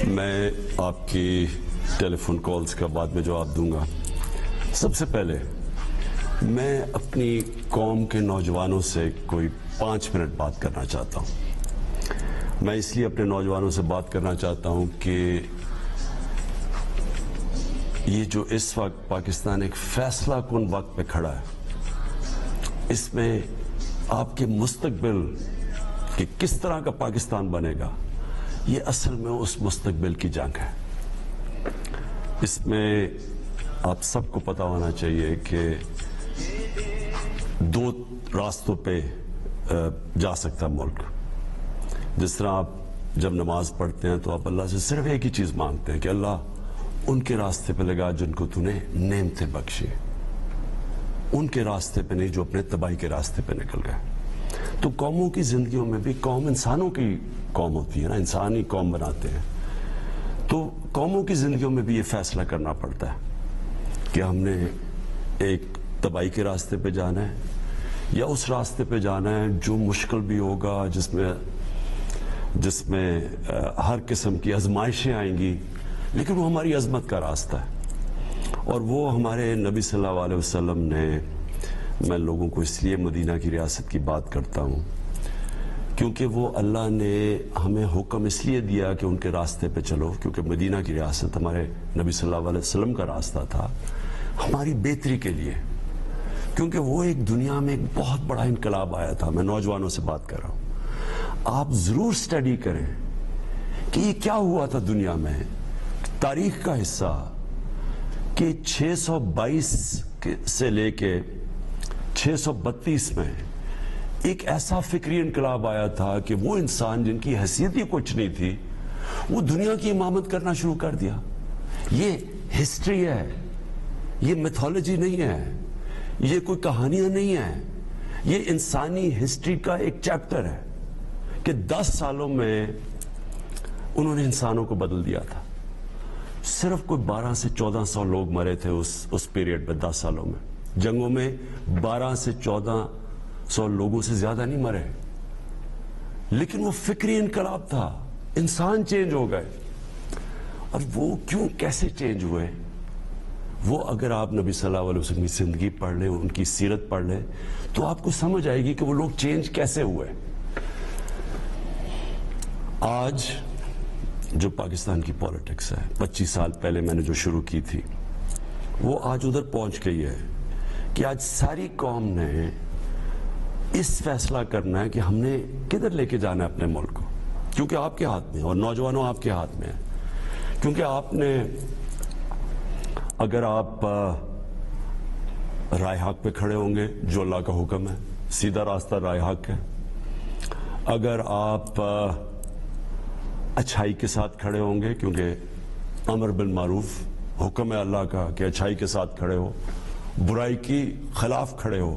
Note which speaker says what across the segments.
Speaker 1: میں آپ کی ٹیلی فون کالز کا بعد میں جواب دوں گا۔ سب سے پہلے میں اپنی قوم کے نوجوانوں سے کوئی 5 منٹ بات کرنا چاہتا ہوں۔ میں اس لیے اپنے نوجوانوں سے بات کرنا چاہتا ہوں کہ یہ جو اس وقت پاکستان ایک فیصلہ کن وقت پہ کھڑا ہے، اس میں آپ کے مستقبل کہ کس طرح کا پاکستان بنے گا، یہ اصل میں اس مستقبل کی جنگ ہے۔ اس میں آپ سب کو پتا ہونا چاہیے کہ 2 راستوں پہ جا سکتا ملک۔ جس طرح آپ جب نماز پڑھتے ہیں تو آپ اللہ سے صرف ایک ہی چیز مانگتے ہیں کہ اللہ ان کے راستے پہ لگا جن کو تو نے نعمتیں بخشی، ان کے راستے پہ نہیں جو اپنے تباہی کے راستے پہ نکل گئے۔ تو قوموں کی زندگیوں میں بھی قوم انسانوں کی قوم ہوتی ہے نا، انسانی قوم بناتے ہیں۔ تو قوموں کی زندگیوں میں بھی یہ فیصلہ کرنا پڑتا ہے کہ ہم نے ایک تباہی کے راستے پہ جانا ہے یا اس راستے پہ جانا ہے جو مشکل بھی ہوگا، جس میں ہر قسم کی آزمائشیں آئیں گی، لیکن وہ ہماری عظمت کا راستہ ہے۔ اور وہ ہمارے نبی صلی اللہ علیہ وسلم نے، میں لوگوں کو اس لیے مدینہ کی ریاست کی بات کرتا ہوں کیونکہ وہ اللہ نے ہمیں حکم اس لیے دیا کہ ان کے راستے پہ چلو، کیونکہ مدینہ کی ریاست ہمارے نبی صلی اللہ علیہ وسلم کا راستہ تھا ہماری بہتری کے لیے، کیونکہ وہ ایک دنیا میں ایک بہت بڑا انقلاب آیا تھا۔ میں نوجوانوں سے بات کر رہا ہوں، آپ ضرور سٹڈی کریں کہ یہ کیا ہوا تھا دنیا میں، تاریخ کا حصہ، کہ 622 سے لے کے 632 میں ایک ایسا فکری انقلاب آیا تھا کہ وہ انسان جن کی حیثیت ہی کچھ نہیں تھی، وہ دنیا کی امامت کرنا شروع کر دیا۔ یہ ہسٹری ہے، یہ میتھولوجی نہیں ہے، یہ کوئی کہانیاں نہیں ہیں، یہ انسانی ہسٹری کا ایک چیپٹر ہے کہ 10 سالوں میں انہوں نے انسانوں کو بدل دیا تھا۔ صرف کوئی 12 سے 1400 لوگ مرے تھے اس پیریڈ میں، 10 سالوں میں۔ جنگوں میں 12 سے 1400 لوگوں سے زیادہ نہیں مرے، لیکن وہ فکری انقلاب تھا، انسان چینج ہو گئے۔ اور وہ کیوں، کیسے چینج ہوئے، وہ اگر آپ نبی صلی اللہ علیہ وسلم کی زندگی پڑھ لیں، ان کی سیرت پڑھ لیں، تو آپ کو سمجھ آئے گی کہ وہ لوگ چینج کیسے ہوئے۔ آج جو پاکستان کی پولیٹکس ہے، 25 سال پہلے میں نے جو شروع کی تھی، وہ آج ادھر پہنچ گئی ہے کہ آج ساری قوم نے اس فیصلہ کرنا ہے کہ ہم نے کدھر لے کے جانا ہے اپنے ملک کو، کیونکہ آپ کے ہاتھ میں، اور نوجوانوں آپ کے ہاتھ میں ہے۔ کیونکہ آپ نے، اگر آپ رائے حق پہ کھڑے ہوں گے، جو اللہ کا حکم ہے، سیدھا راستہ رائے حق ہے۔ اگر آپ اچھائی کے ساتھ کھڑے ہوں گے، کیونکہ امر بالمعروف حکم ہے اللہ کا کہ اچھائی کے ساتھ کھڑے ہو، برائی کی خلاف کھڑے ہو،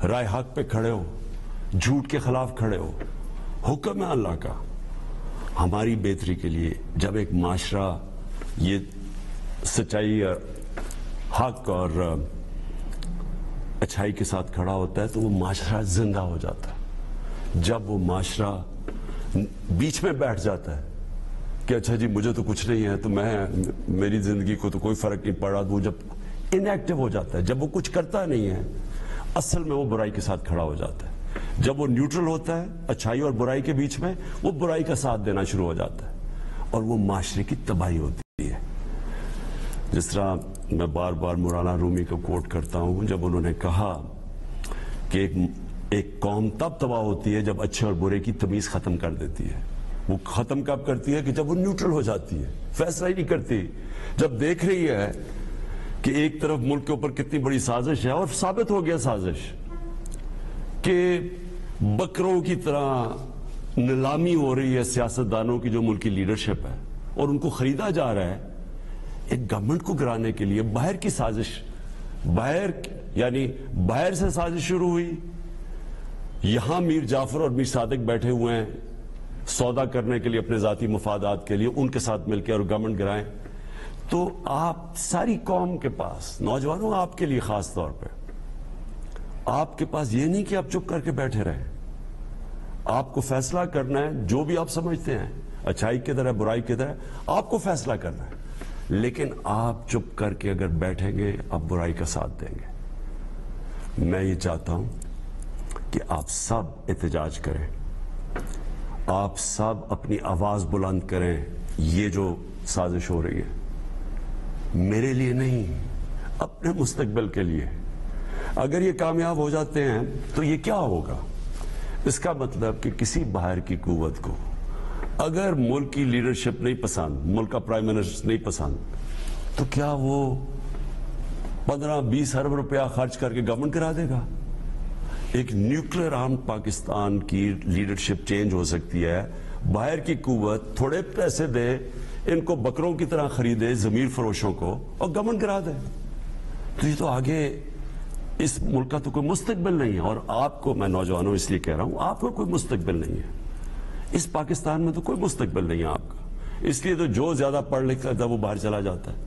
Speaker 1: رائے حق پہ کھڑے ہو، جھوٹ کے خلاف کھڑے ہو، حکم ہے اللہ کا ہماری بہتری کے لیے۔ جب ایک معاشرہ یہ سچائی، حق اور اچھائی کے ساتھ کھڑا ہوتا ہے تو وہ معاشرہ زندہ ہو جاتا ہے۔ جب وہ معاشرہ بیچ میں بیٹھ جاتا ہے کہ اچھا جی مجھے تو کچھ نہیں ہے، تو میری زندگی کو تو کوئی فرق نہیں پڑ رہا، وہ جب انیکٹیو ہو جاتا ہے، جب وہ کچھ کرتا نہیں ہے، اصل میں وہ برائی کے ساتھ کھڑا ہو جاتا ہے۔ جب وہ نیوٹرل ہوتا ہے اچھائی اور برائی کے بیچ میں، وہ برائی کا ساتھ دینا شروع ہو جاتا ہے اور وہ معاشرے کی تباہی ہوتی ہے۔ جس طرح میں بار بار مولانا رومی کو کوٹ کرتا ہوں، جب انہوں نے کہا کہ ایک قوم تب تباہ ہوتی ہے جب اچھے اور برے کی تمیز ختم کر دیتی ہے۔ وہ ختم کب کرتی ہے؟ کہ جب وہ نیوٹرل ہو جاتی ہے، فیصلہ ہی نہیں کرتی، جب دیکھ رہی ہے کہ ایک طرف ملک کے اوپر کتنی بڑی سازش ہے، اور ثابت ہو گیا سازش کہ بکروں کی طرح نیلامی ہو رہی ہے سیاستدانوں کی جو ملک کی لیڈرشپ ہے، اور ان کو خریدا جا رہا ہے ایک گورنمنٹ کو گرانے کے لیے۔ باہر کی سازش، باہر سے سازش شروع ہوئی، یہاں میر جعفر اور میر صادق بیٹھے ہوئے ہیں سودا کرنے کے لیے، اپنے ذاتی مفادات کے لیے، ان کے ساتھ مل کے اور گورنمنٹ گرائیں۔ تو آپ ساری قوم کے پاس، نوجوانوں آپ کے لیے خاص طور پہ، آپ کے پاس یہ نہیں کہ آپ چپ کر کے بیٹھے رہیں، آپ کو فیصلہ کرنا ہے، جو بھی آپ سمجھتے ہیں اچھائی کدھر ہے برائی کدھر ہے آپ کو فیصلہ کرنا ہے. لیکن آپ چپ کر کے اگر بیٹھیں گے آپ برائی کا ساتھ دیں گے. میں یہ چاہتا ہوں کہ آپ سب احتجاج کریں, آپ سب اپنی آواز بلند کریں. یہ جو سازش ہو رہی ہے میرے لیے نہیں, اپنے مستقبل کے لیے. اگر یہ کامیاب ہو جاتے ہیں تو یہ کیا ہوگا؟ اس کا مطلب کہ کسی باہر کی قوت کو اگر ملک کی لیڈرشپ نہیں پسند, ملک کا پرائم منسٹر نہیں پسند, تو کیا وہ 15-20 ارب روپیہ خرچ کر کے گورنمنٹ کرا دے گا؟ ایک نیوکلیر آرم پاکستان کی لیڈرشپ چینج ہو سکتی ہے. باہر کی قوت تھوڑے پیسے دے, ان کو بکروں کی طرح خریدے, ضمیر فروشوں کو, اور گورنمنٹ کرا دے. تو یہ تو آگے اس ملک کا تو کوئی مستقبل نہیں ہے. اور آپ کو میں نوجوانوں اس لیے کہہ رہا ہوں, آپ کو کوئی مستقبل نہیں ہے. اس پاکستان میں تو کوئی مستقبل نہیں ہے آپ کا. اس لیے تو جو زیادہ پڑھ لکھ لیتا ہے وہ باہر چلا جاتا ہے.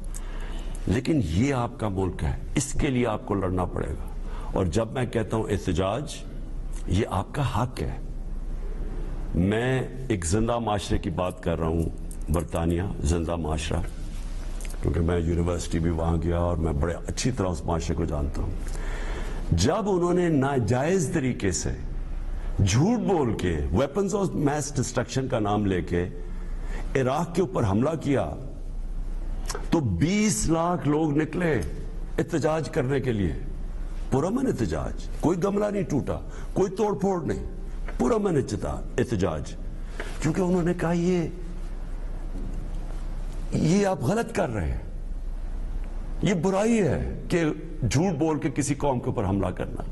Speaker 1: لیکن یہ آپ کا ملک ہے, اس کے لیے آپ کو لڑنا پڑے گا. اور جب میں کہتا ہوں احتجاج, یہ آپ کا حق ہے. میں ایک زندہ معاشرے کی بات کر رہا ہوں, برطانیہ زندہ معاشرہ, کیونکہ میں یونیورسٹی بھی وہاں گیا اور میں بڑے اچھی طرح اس معاشرے کو جانتا ہوں. جب انہوں نے ناجائز طریقے سے جھوٹ بول کے ویپنز آف میس ڈسٹرکشن کا نام لے کے عراق کے اوپر حملہ کیا, تو 20 لاکھ لوگ نکلے احتجاج کرنے کے لیے. پرامن احتجاج, کوئی گملہ نہیں ٹوٹا, کوئی توڑ پھوڑ نہیں, پرامن احتجاج. کیونکہ انہوں نے کہا یہ آپ غلط کر رہے ہیں, یہ برائی ہے کہ جھوٹ بول کے کسی قوم کے اوپر حملہ کرنا.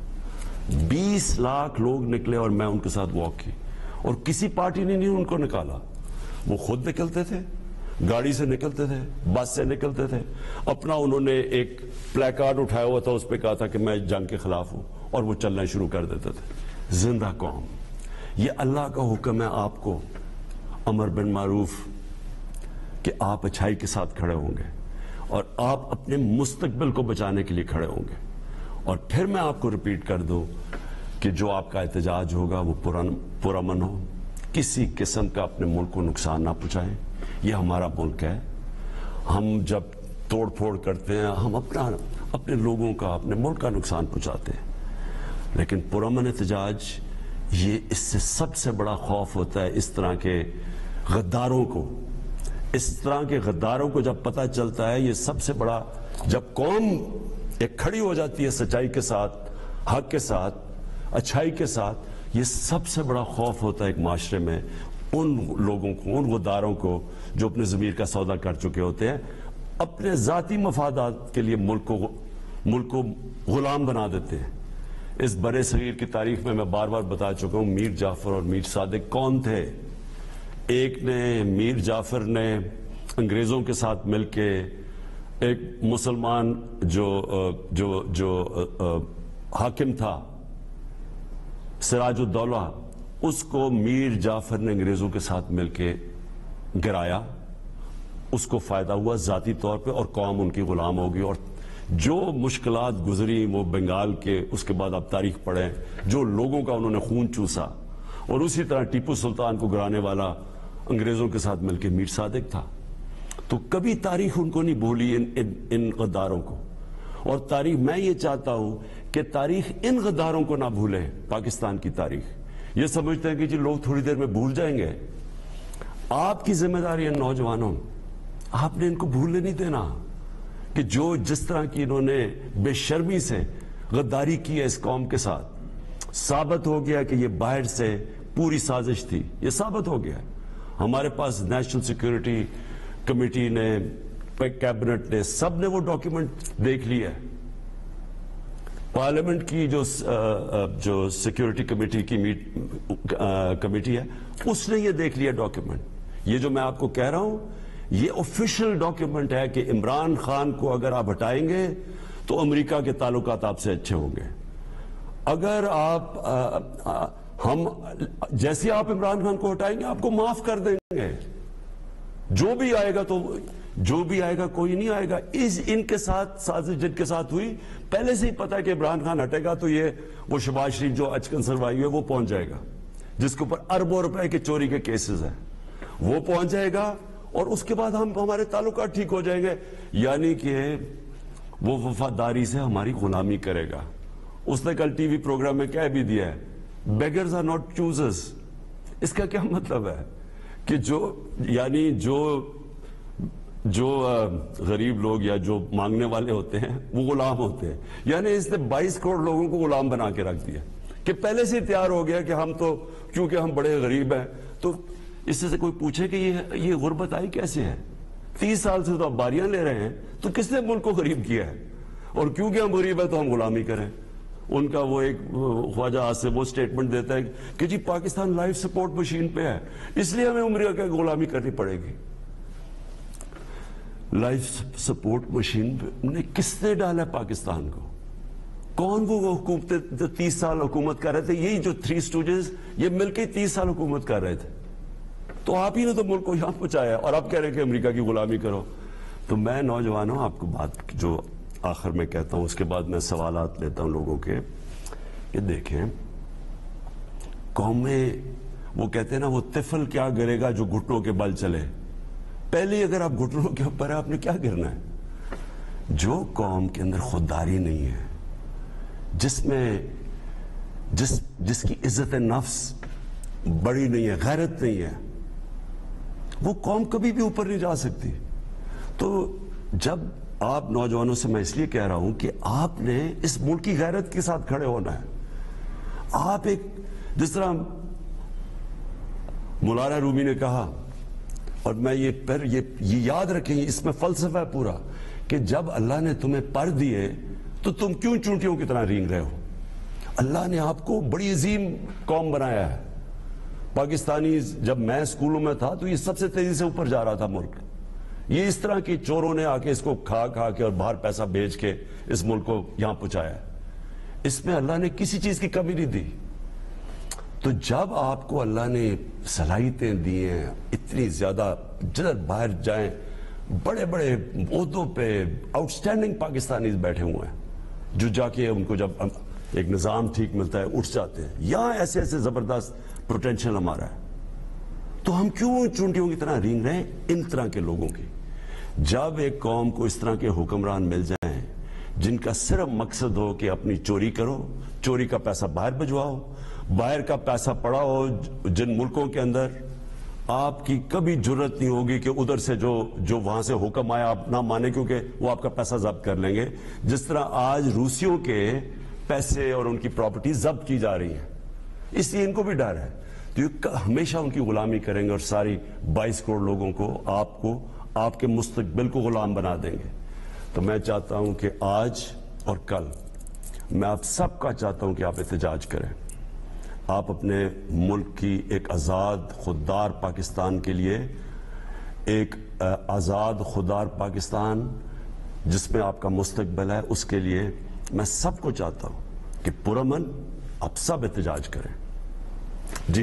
Speaker 1: 20 لاکھ لوگ نکلے اور میں ان کے ساتھ واک کی, اور کسی پارٹی نے نہیں ان کو نکالا. وہ خود نکلتے تھے, گاڑی سے نکلتے تھے, بس سے نکلتے تھے. اپنا انہوں نے ایک پلے کارڈ اٹھایا ہوا تھا, اس پہ کہا تھا کہ میں جنگ کے خلاف ہوں, اور وہ چلنا شروع کر دیتے تھے. زندہ قوم. یہ اللہ کا حکم ہے آپ کو, امر بن معروف, کہ آپ اچھائی کے ساتھ کھڑے ہوں گے اور آپ اپنے مستقبل کو بچانے کے لیے کھڑے ہوں گے. اور پھر میں آپ کو ریپیٹ کر دوں کہ جو آپ کا احتجاج ہوگا وہ پرامن ہو, کسی قسم کا اپنے ملک کو نقصان نہ پہنچائیں. یہ ہمارا ملک ہے. ہم جب توڑ پھوڑ کرتے ہیں ہم اپنے لوگوں کا, اپنے ملک کا نقصان پہنچاتے ہیں. لیکن پرامن احتجاج, یہ اس سے سب سے بڑا خوف ہوتا ہے اس طرح کے غداروں کو. اس طرح کے غداروں کو جب پتہ چلتا ہے, یہ سب سے بڑا, جب قوم ایک کھڑی ہو جاتی ہے سچائی کے ساتھ, حق کے ساتھ, اچھائی کے ساتھ, یہ سب سے بڑا خوف ہوتا ہے ایک معاشرے میں ان لوگوں کو, ان غداروں کو جو اپنے ضمیر کا سودا کر چکے ہوتے ہیں, اپنے ذاتی مفادات کے لیے ملک کو غلام بنا دیتے ہیں. اس برے صغیر کی تاریخ میں بار بار بتا چکا ہوں, میر جعفر اور میر صادق کون تھے. ایک نے, میر جعفر نے انگریزوں کے ساتھ مل کے ایک مسلمان جو حاکم تھا سراج الدولہ, اس کو میر جعفر نے انگریزوں کے ساتھ مل کے گرایا. اس کو فائدہ ہوا ذاتی طور پہ, اور قوم ان کی غلام ہوگی. اور جو مشکلات گزری وہ بنگال کے, اس کے بعد آپ تاریخ پڑھیں, جو لوگوں کا انہوں نے خون چوسا. اور اسی طرح ٹیپو سلطان کو گرانے والا انگریزوں کے ساتھ مل کے میر صادق تھا. تو کبھی تاریخ ان کو نہیں بھولی, ان غداروں کو. اور تاریخ, میں یہ چاہتا ہوں کہ تاریخ ان غداروں کو نہ بھولے. پاکستان کی تاریخ یہ سمجھتے ہیں کہ جی لوگ تھوڑی دیر میں بھول جائیں گے. آپ کی ذمہ داری ہے نوجوانوں, آپ نے ان کو بھولنے نہیں دینا کہ جو جس طرح کی انہوں نے بے شرمی سے غداری کی ہے اس قوم کے ساتھ. ثابت ہو گیا کہ یہ باہر سے پوری سازش تھی, یہ ثابت ہو گیا. ہمارے پاس نیشنل سیکیورٹی کمیٹی نے, کیبنٹ نے, سب نے وہ ڈاکیومنٹ دیکھ لیا ہے. پارلیمنٹ کی جو سیکیورٹی کمیٹی کی کمیٹی ہے, اس نے یہ دیکھ لیا ڈاکیومنٹ. یہ جو میں آپ کو کہہ رہا ہوں یہ آفیشیل ڈاکیومنٹ ہے کہ عمران خان کو اگر آپ ہٹائیں گے تو امریکہ کے تعلقات آپ سے اچھے ہوں گے. اگر ہم جیسے آپ عمران خان کو ہٹائیں گے آپ کو معاف کر دیں گے. جو بھی آئے گا کوئی نہیں آئے گا. ان کے ساتھ سازش جن کے ساتھ ہوئی, پہلے سے ہی پتا ہے کہ عمران خان ہٹے گا تو وہ شہباز شریف جو اچکن سروائی ہے وہ پہنچ جائے گا, جس کے اوپر اربوں روپے کے چوری کے کیسز ہیں. وہ پہنچ جائے گا اور اس کے بعد ہمارے تعلقات ٹھیک ہو جائیں گے. یعنی کہ وہ وفاداری سے ہماری غلامی کرے گا. اس نے کل ٹی وی پروگرام میں کہہ بھی دیا ہے, بیگرز آر ناٹ چوزرز. اس کا کیا مطلب ہے کہ جو غریب لوگ یا جو مانگنے والے ہوتے ہیں وہ غلام ہوتے ہیں. یعنی اس نے 22 کروڑ لوگوں کو غلام بنا کے رکھ دیا کہ پہلے سے تیار ہو گیا کہ ہم تو کیونکہ ہم بڑے غریب ہیں. تو اس سے کوئی پوچھے کہ یہ غربت آئی کیسے ہے؟ 30 سال سے تو آپ باریاں لے رہے ہیں, تو کس نے ملک کو غریب کیا ہے؟ اور کیونکہ ہم غریب ہیں تو ہم غلامی کریں. ان کا وہ ایک خواجہ آصف وہ سٹیٹمنٹ دیتا ہے کہ جی پاکستان لائف سپورٹ مشین پہ ہے, اس لیے ہمیں امریکہ کی غلامی کرنی پڑے گی. لائف سپورٹ مشین نے کس نے ڈالا پاکستان کو؟ کون وہ حکومتیں جو 30 سال حکومت کر رہے تھے؟ یہی جو 3 اسٹوجز یہ مل کے 30 سال حکومت کر رہے تھے. تو آپ ہی نے تو ملک کو یہاں پہنچایا اور آپ کہہ رہے ہیں کہ امریکہ کی غلامی کرو. تو میں نوجوانوں آپ کو بات جو آخر میں کہتا ہوں, اس کے بعد میں سوالات لیتا ہوں لوگوں کے, کہ دیکھیں قومیں وہ کہتے ہیں نا وہ طفل کیا گرے گا جو گھٹنوں کے بل چلے. پہلے اگر آپ گھٹنوں کے اوپر ہے آپ نے کیا گرنا ہے؟ جو قوم کے اندر خودداری نہیں ہے, جس کی عزت نفس بڑی نہیں ہے, غیرت نہیں ہے, وہ قوم کبھی بھی اوپر نہیں جا سکتی. تو جب آپ نوجوانوں سے میں اس لیے کہہ رہا ہوں کہ آپ نے اس ملک کی غیرت کے ساتھ کھڑے ہونا ہے. آپ ایک جس طرح مولانا رومی نے کہا, اور میں یہ یاد رکھیں اس میں فلسفہ ہے پورا, کہ جب اللہ نے تمہیں پر دیے تو تم کیوں چونٹیوں کی طرح رینگ رہے ہو؟ اللہ نے آپ کو بڑی عظیم قوم بنایا ہے. پاکستانی جب میں اسکولوں میں تھا تو یہ سب سے تیزی سے اوپر جا رہا تھا ملک. یہ اس طرح کی چوروں نے آ کے اس کو کھا کے اور باہر پیسہ بھیج کے اس ملک کو یہاں پہنچایا. اس میں اللہ نے کسی چیز کی کمی نہیں دی. تو جب آپ کو اللہ نے صلاحیتیں دی ہیں اتنی زیادہ, جدھر باہر جائیں بڑے بڑے عہدوں پہ آؤٹ اسٹینڈنگ پاکستانیز بیٹھے ہوئے ہیں جو جا کے ان کو جب ایک نظام ٹھیک ملتا ہے اٹھ جاتے ہیں. یہاں ایسے ایسے زبردست پوٹینشل ہمارا ہے, تو ہم کیوں چونٹیوں کی طرح رینگ رہے ہیں ان طرح کے لوگوں کی؟ جب ایک قوم کو اس طرح کے حکمران مل جائیں جن کا صرف مقصد ہو کہ اپنی چوری کرو, چوری کا پیسہ باہر بھجواؤ, باہر کا پیسہ پڑا ہو جن ملکوں کے اندر, آپ کی کبھی جرت نہیں ہوگی کہ ادھر سے جو وہاں سے حکم آیا آپ نہ مانے, کیونکہ وہ آپ کا پیسہ ضبط کر لیں گے. جس طرح آج روسیوں کے پیسے اور ان کی پراپرٹی ضبط کی جا رہی ہیں, اس لیے ان کو بھی ڈر ہے. تو یہ ہمیشہ ان کی غلامی کریں گے اور ساری 22 کروڑ لوگوں کو آپ کے مستقبل کو غلام بنا دیں گے. تو میں چاہتا ہوں کہ آج اور کل میں آپ سب کا چاہتا ہوں کہ آپ احتجاج کریں. آپ اپنے ملک کی ایک آزاد خوددار پاکستان کے لیے, ایک آزاد خوددار پاکستان جس میں آپ کا مستقبل ہے, اس کے لیے میں سب کو چاہتا ہوں کہ پرامن آپ سب احتجاج کریں. جی